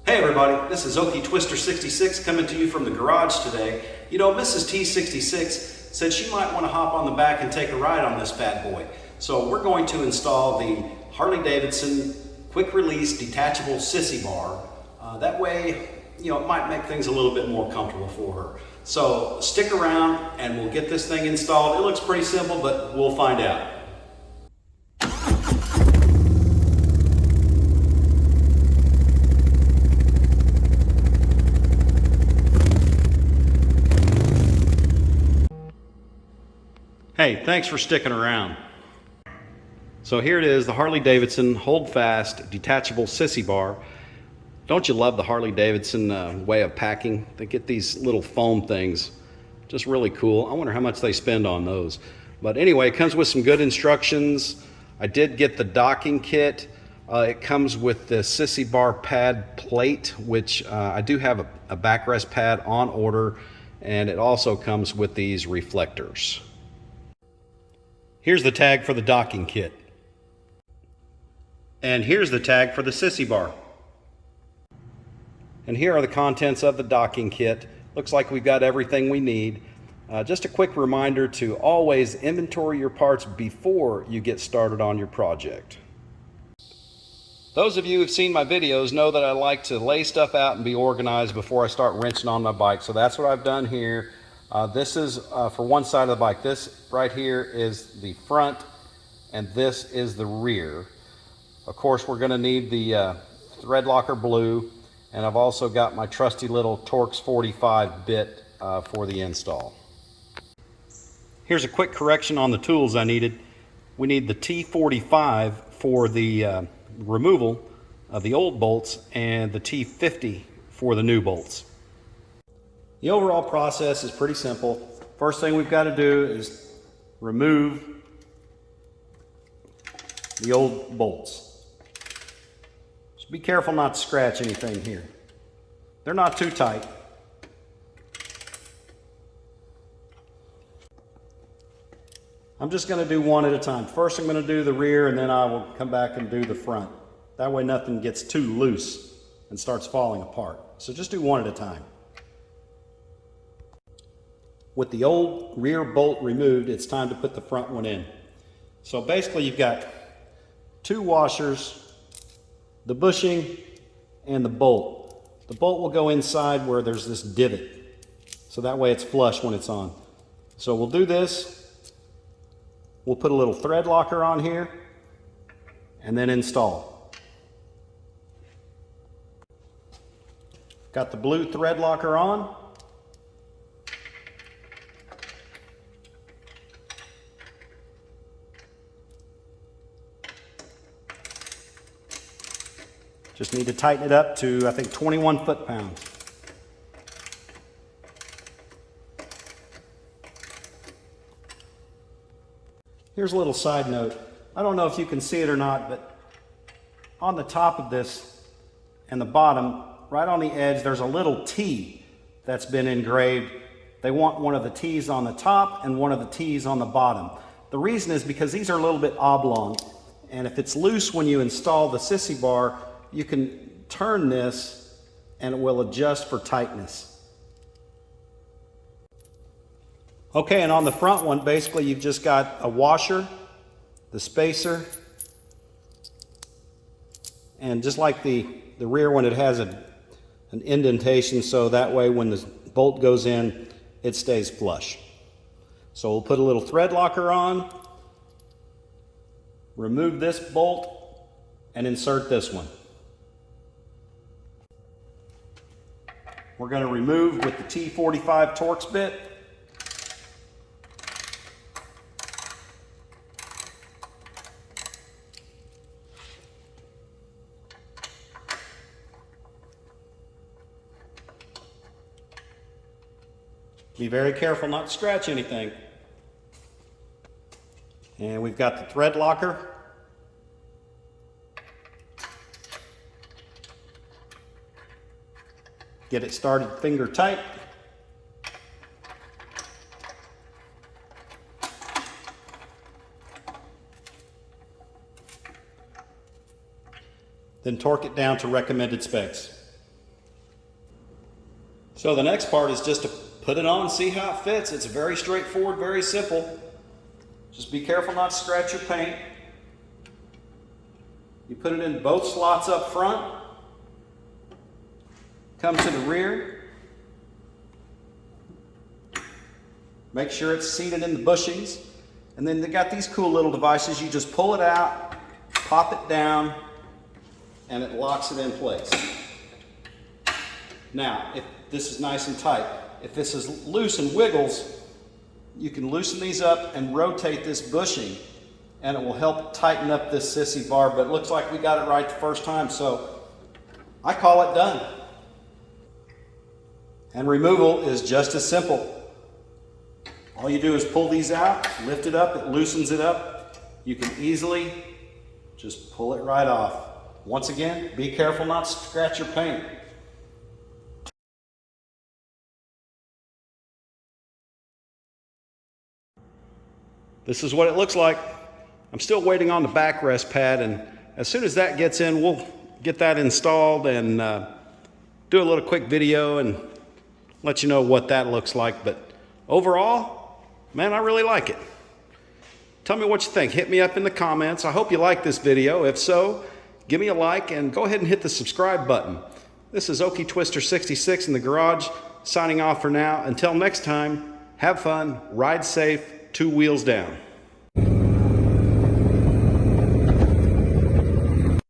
Hey everybody, this is Okie Twister 66 coming to you from the garage today. You know, Mrs. T66 said she might want to hop on the back and take a ride on this bad boy. So we're going to install the Harley Davidson quick release detachable Sissy bar. That way, you know, it might make things a little bit more comfortable for her. So stick around and we'll get this thing installed. It looks pretty simple, but we'll find out. Hey, thanks for sticking around. So here it is, the Harley Davidson Hold Fast Detachable Sissy Bar. Don't you love the Harley Davidson way of packing? They get these little foam things, just really cool. I wonder how much they spend on those. But anyway, it comes with some good instructions. I did get the docking kit. It comes with the Sissy Bar pad plate, which I do have a backrest pad on order, and it also comes with these reflectors. Here's the tag for the docking kit. And here's the tag for the Sissy Bar. And here are the contents of the docking kit. Looks like we've got everything we need. Just a quick reminder to always inventory your parts before you get started on your project. Those of you who've seen my videos know that I like to lay stuff out and be organized before I start wrenching on my bike. So that's what I've done here. This is for one side of the bike. This right here is the front and this is the rear. Of course, we're going to need the thread locker blue, and I've also got my trusty little Torx 45 bit for the install. Here's a quick correction on the tools I needed. We need the T45 for the removal of the old bolts and the T50 for the new bolts. The overall process is pretty simple. First thing we've got to do is remove the old bolts. So be careful not to scratch anything here. They're not too tight. I'm just going to do one at a time. First I'm going to do the rear, and then I will come back and do the front. That way nothing gets too loose and starts falling apart. So just do one at a time. With the old rear bolt removed, it's time to put the front one in. So basically you've got two washers, the bushing, and the bolt. The bolt will go inside where there's this divot, so that way it's flush when it's on. So we'll do this. We'll put a little thread locker on here and then install. Got the blue thread locker on. Just need to tighten it up to, I think, 21 foot-pounds. Here's a little side note. I don't know if you can see it or not, but on the top of this and the bottom, right on the edge, there's a little T that's been engraved. They want one of the T's on the top and one of the T's on the bottom. The reason is because these are a little bit oblong, and if it's loose when you install the Sissy Bar, you can turn this and it will adjust for tightness. Okay, and on the front one, basically you've just got a washer, the spacer, and just like the rear one, it has an indentation, so that way when the bolt goes in, it stays flush. So we'll put a little thread locker on, remove this bolt, and insert this one. We're going to remove with the T45 Torx bit. Be very careful not to scratch anything. And we've got the thread locker. Get it started finger tight. Then torque it down to recommended specs. So the next part is just to put it on, see how it fits. It's very straightforward, very simple. Just be careful not to scratch your paint. You put it in both slots up front. Come to the rear. Make sure it's seated in the bushings. And then they got these cool little devices. You just pull it out, pop it down, and it locks it in place. Now, if this is nice and tight, if this is loose and wiggles, you can loosen these up and rotate this bushing, and it will help tighten up this Sissy bar. But it looks like we got it right the first time, so I call it done. And removal is just as simple. All you do is pull these out, lift it up, it loosens it up. You can easily just pull it right off. Once again, be careful not to scratch your paint. This is what it looks like. I'm still waiting on the backrest pad, and as soon as that gets in, we'll get that installed and do a little quick video and let you know what that looks like. But overall, man, I really like it. Tell me what you think. Hit me up in the comments. I hope you like this video. If so, give me a like and go ahead and hit the subscribe button. This is Okie Twister 66 in the garage, signing off for now. Until next time, have fun, ride safe, 2 wheels down.